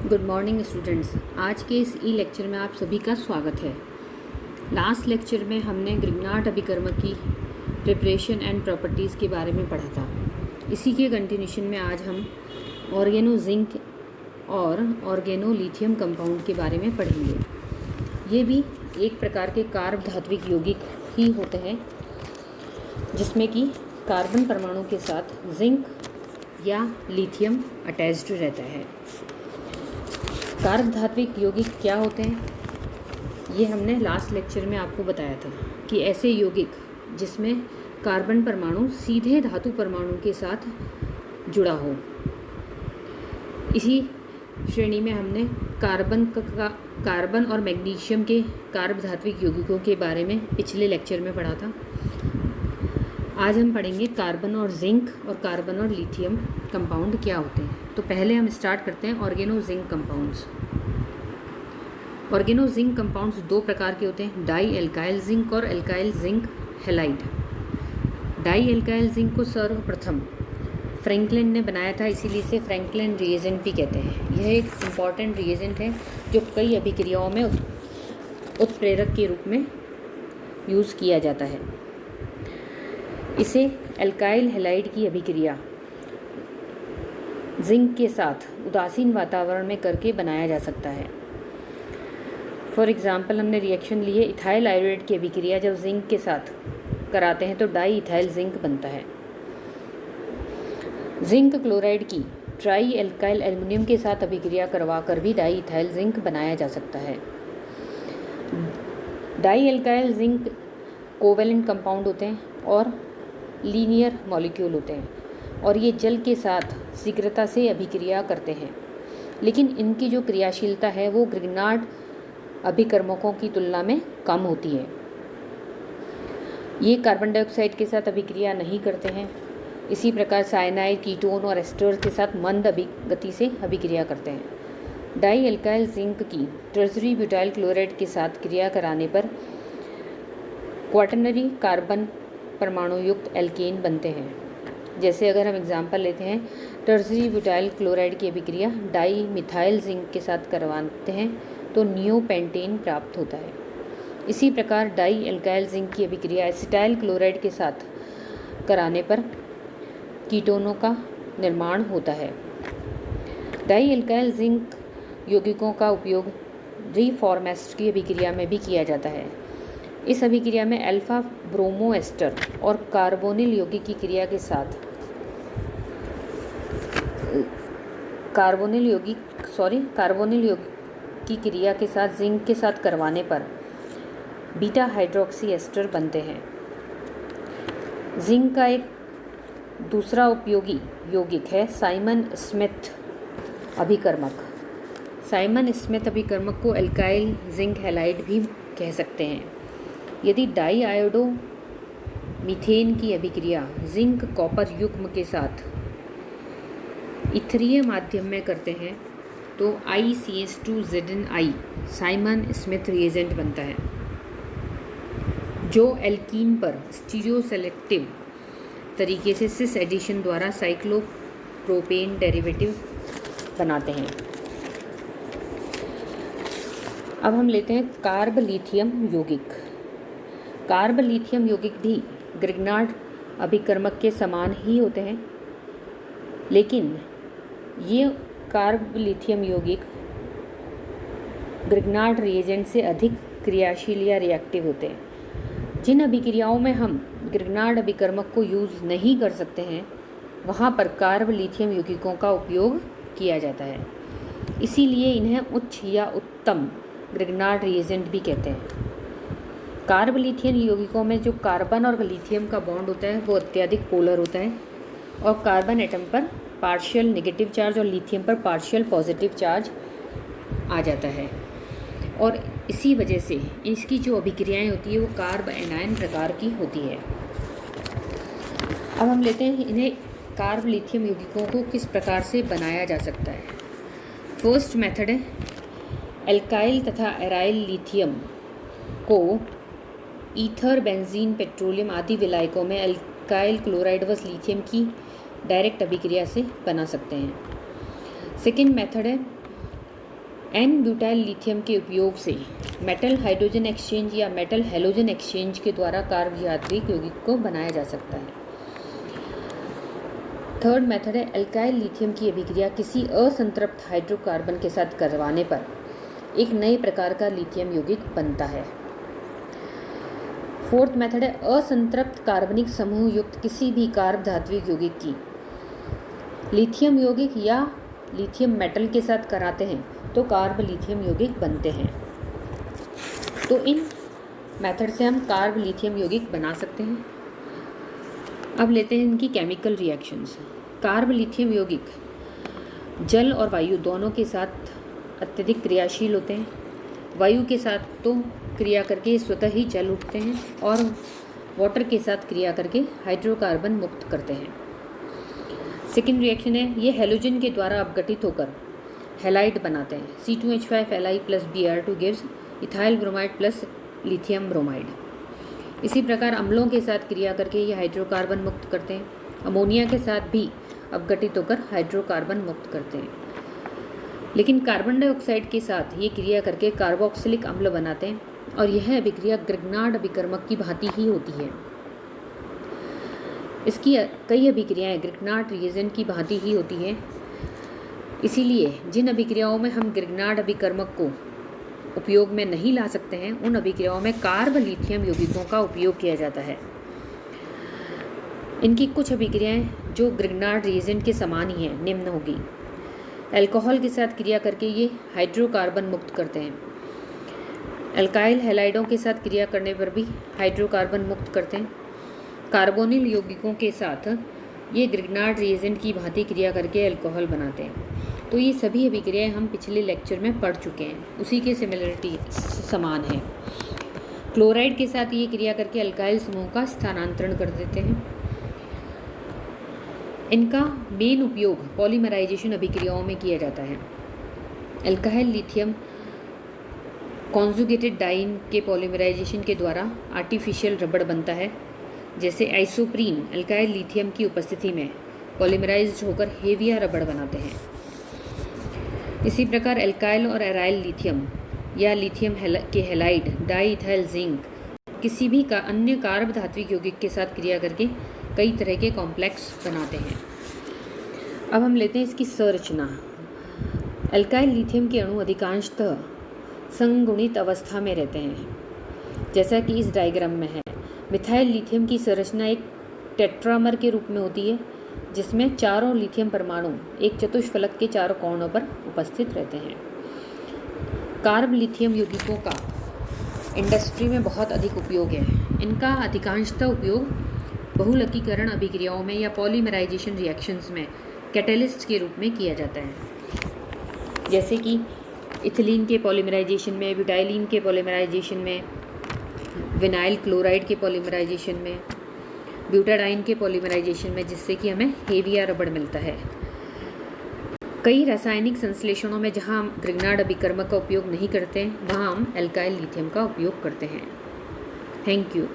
Good morning students. आज के इस ई लेक्चर में आप सभी का स्वागत है। लास्ट लेक्चर में हमने ग्रिग्नार्ड अभिकर्मक की प्रिपरेशन एंड प्रॉपर्टीज़ के बारे में पढ़ा था। इसी के कंटिन्यूशन में आज हम ऑर्गेनो जिंक और ऑर्गेनो लिथियम कंपाउंड के बारे में पढ़ेंगे। ये भी एक प्रकार के कार्ब धात्विक यौगिक ही होते हैं जिसमें कि कार्बन परमाणु के साथ जिंक या लिथियम अटैच्ड रहता है। कार्ब धात्विक यौगिक क्या होते हैं, ये हमने लास्ट लेक्चर में आपको बताया था कि ऐसे यौगिक जिसमें कार्बन परमाणु सीधे धातु परमाणु के साथ जुड़ा हो। इसी श्रेणी में हमने कार्बन और मैग्नीशियम के कार्ब धात्विक यौगिकों के बारे में पिछले लेक्चर में पढ़ा था। आज हम पढ़ेंगे कार्बन और जिंक और कार्बन और लिथियम कंपाउंड क्या होते हैं। तो पहले हम स्टार्ट करते हैं organozinc compounds. Organozinc compounds दो प्रकार के होते हैं, डाई एल्काइल जिंक और alkyl zinc halide. Dialkyl zinc को सर्वप्रथम फ्रैंकलिन ने बनाया था, इसीलिए इसे फ्रैंकलिन रिएजेंट भी कहते हैं। यह एक इम्पॉर्टेंट रिएजेंट है जो कई अभिक्रियाओं में उत्प्रेरक के रूप में यूज़ किया जाता है। इसे एल्काइल हैलाइड की अभिक्रिया जिंक के साथ उदासीन वातावरण में करके बनाया जा सकता है। फॉर एग्जाम्पल, हमने रिएक्शन लिए इथाइल आयोडेट की अभिक्रिया जब जिंक के साथ कराते हैं तो डाई इथाइल जिंक बनता है। जिंक क्लोराइड की ट्राई एल्काइल एल्युमिनियम के साथ अभिक्रिया करवा कर भी डाई इथाइल जिंक बनाया जा सकता है। Dialkyl zinc covalent compound होते हैं और लीनियर मॉलिक्यूल होते हैं और ये जल के साथ शीघ्रता से अभिक्रिया करते हैं, लेकिन इनकी जो क्रियाशीलता है वो ग्रिग्नार्ड अभिकर्मकों की तुलना में कम होती है। ये कार्बन डाइऑक्साइड के साथ अभिक्रिया नहीं करते हैं। इसी प्रकार साइनाइड, कीटोन और एस्टर्स के साथ मंद गति से अभिक्रिया करते हैं। डाई एल्काइल जिंक की टर्शरी ब्यूटाइल क्लोराइड के साथ क्रिया कराने पर क्वाटर्नरी कार्बन परमाणु युक्त एल्केन बनते हैं। जैसे अगर हम एग्जाम्पल लेते हैं, टर्शरी ब्यूटाइल क्लोराइड की अभिक्रिया डाई मिथाइल जिंक के साथ करवाते हैं तो नियोपेंटेन प्राप्त होता है। इसी प्रकार डाई एल्काइल जिंक की अभिक्रिया एसिटाइल क्लोराइड के साथ कराने पर कीटोनों का निर्माण होता है। डाई एल्काइल जिंक यौगिकों का उपयोग रीफॉर्मेस्ट की अभिक्रिया में भी किया जाता है। इस अभिक्रिया में अल्फा ब्रोमो एस्टर और कार्बोनिल यौगिक की क्रिया के साथ कार्बोनिल यौगिक की क्रिया के साथ जिंक के साथ करवाने पर बीटा हाइड्रोक्सी एस्टर बनते हैं। जिंक का एक दूसरा उपयोगी यौगिक है साइमन स्मिथ अभिकर्मक। साइमन स्मिथ अभिकर्मक को एल्काइल जिंक हैलाइड भी कह सकते हैं। यदि डाई आयोडो मीथेन की अभिक्रिया जिंक कॉपर युग्म के साथ इथरीय माध्यम में करते हैं तो ICH2ZnI साइमन स्मिथ रिएजेंट बनता है, जो एल्कीन पर स्टीरियो सेलेक्टिव तरीके से सिस एडिशन द्वारा साइक्लोप्रोपेन डेरिवेटिव बनाते हैं। अब हम लेते हैं कार्ब लिथियम यौगिक। कार्ब लिथियम यौगिक भी ग्रिग्नार्ड अभिकर्मक के समान ही होते हैं, लेकिन ये कार्ब लिथियम यौगिक ग्रिग्नार्ड रिएजेंट से अधिक क्रियाशील या रिएक्टिव होते हैं। जिन अभिक्रियाओं में हम ग्रिग्नार्ड अभिकर्मक को यूज़ नहीं कर सकते हैं वहाँ पर कार्ब लिथियम यौगिकों का उपयोग किया जाता है, इसीलिए इन्हें उच्च या उत्तम ग्रिग्नार्ड रिएजेंट भी कहते हैं। कार्ब लिथियम यौगिकों में जो कार्बन और लिथियम का बॉन्ड होता है वो अत्यधिक पोलर होता है और कार्बन एटम पर पार्शियल नेगेटिव चार्ज और लिथियम पर पार्शियल पॉजिटिव चार्ज आ जाता है और इसी वजह से इसकी जो अभिक्रियाएं होती है वो कार्ब एनायन प्रकार की होती है। अब हम लेते हैं इन्हें कार्ब लिथियम यौगिकों को किस प्रकार से बनाया जा सकता है। फर्स्ट मेथड है एल्काइल तथा एराइल लिथियम को ईथर, बेंजीन, पेट्रोलियम आदि विलायकों में एल्काइल क्लोराइड व लिथियम की डायरेक्ट अभिक्रिया से बना सकते हैं। सेकेंड मेथड है एन ब्यूटाइल लिथियम के उपयोग से मेटल हाइड्रोजन एक्सचेंज या मेटल हैलोजन एक्सचेंज के द्वारा कार्ब यात्रिक यौगिक को बनाया जा सकता है। थर्ड मेथड है एल्काइल लिथियम की अभिक्रिया किसी असंतृप्त हाइड्रोकार्बन के साथ करवाने पर एक नए प्रकार का लिथियम यौगिक बनता है। फोर्थ मेथड है असंतृप्त कार्बनिक समूह युक्त किसी भी कार्ब धात्विक यौगिक की लिथियम यौगिक या लिथियम मेटल के साथ कराते हैं तो कार्ब लिथियम यौगिक बनते हैं। तो इन मेथड से हम कार्ब लिथियम यौगिक बना सकते हैं। अब लेते हैं इनकी केमिकल रिएक्शंस। कार्ब लिथियम यौगिक जल और वायु दोनों के साथ अत्यधिक क्रियाशील होते हैं। वायु के साथ तो क्रिया करके स्वतः ही जल उठते हैं और वाटर के साथ क्रिया करके हाइड्रोकार्बन मुक्त करते हैं। सेकेंड रिएक्शन है ये हैलोजन के द्वारा अपघटित होकर हैलाइड बनाते हैं। C2H5Li + Br2 gives ethyl bromide plus lithium bromide. इसी प्रकार अम्लों के साथ क्रिया करके ये हाइड्रोकार्बन मुक्त करते हैं। अमोनिया के साथ भी अपघटित होकर हाइड्रोकार्बन मुक्त करते हैं। लेकिन कार्बन डाइऑक्साइड के साथ ये क्रिया करके कार्बोक्सिलिक अम्ल बनाते हैं और यह अभिक्रिया ग्रिग्नार्ड अभिकर्मक की भांति ही होती है। इसकी कई अभिक्रियाएं ग्रिग्नार्ड रिएजेंट की भांति ही होती हैं। इसीलिए जिन अभिक्रियाओं में हम ग्रिग्नार्ड अभिकर्मक को उपयोग में नहीं ला सकते हैं उन अभिक्रियाओं में कार्ब लिथियम यौगिकों का उपयोग किया जाता है। इनकी कुछ अभिक्रियाएं जो ग्रिग्नार्ड रिएजेंट के समान ही हैं निम्न होगी। अल्कोहल के साथ क्रिया करके ये हाइड्रोकार्बन मुक्त करते हैं। अल्काइल हैलाइडों के साथ क्रिया करने पर भी हाइड्रोकार्बन मुक्त करते हैं। कार्बोनिल यौगिकों के साथ ये ग्रिग्नार्ड रिएजेंट की भांति क्रिया करके अल्कोहल बनाते हैं। तो ये सभी अभिक्रियाएं हम पिछले लेक्चर में पढ़ चुके हैं, उसी के सिमिलरिटी समान है। क्लोराइड के साथ ये क्रिया करके अल्काइल समूह का स्थानांतरण कर देते हैं। इनका मेन उपयोग पॉलीमराइजेशन अभिक्रियाओं में किया जाता है। अल्काइल लिथियम कॉन्जुगेटेड डाइन के पॉलीमराइजेशन के द्वारा आर्टिफिशियल रबड़ बनता है। जैसे आइसोप्रीन अल्काइल लिथियम की उपस्थिति में पॉलीमराइज्ड होकर हेविया रबड़ बनाते हैं। इसी प्रकार अल्काइल और एराइल लिथियम या लिथियम के हैलाइड डाईइथाइल जिंक किसी भी का अन्य कार्ब धात्विक यौगिक के साथ क्रिया करके कई तरह के कॉम्प्लेक्स बनाते हैं। अब हम लेते हैं इसकी संरचना। अल्काइल लिथियम के अणु अधिकांशतः संगुणित अवस्था में रहते हैं, जैसा कि इस डायग्राम में है। मिथाइल लिथियम की संरचना एक टेट्रामर के रूप में होती है, जिसमें चारों लिथियम परमाणु एक चतुष्फलक के चारों कोणों पर उपस्थित रहते हैं। कार्ब लिथियम यौगिकों का इंडस्ट्री में बहुत अधिक उपयोग है। इनका अधिकांशतः उपयोग बहुलकीकरण अभिक्रियाओं में या पॉलीमराइजेशन रिएक्शंस में कैटलिस्ट के रूप में किया जाता है, जैसे कि इथिलीन के पॉलीमराइजेशन में, ब्यूटाइलिन के पॉलीमराइजेशन में, विनाइल क्लोराइड के पॉलीमराइजेशन में, ब्यूटाडाइन के पॉलीमराइजेशन में, जिससे कि हमें हेविया रबड़ मिलता है। कई रासायनिक संश्लेषणों में जहां हम ग्रिग्नार्ड अभिकर्मक का उपयोग नहीं करते, वहां हम अल्काइल लिथियम का उपयोग करते हैं। Thank you.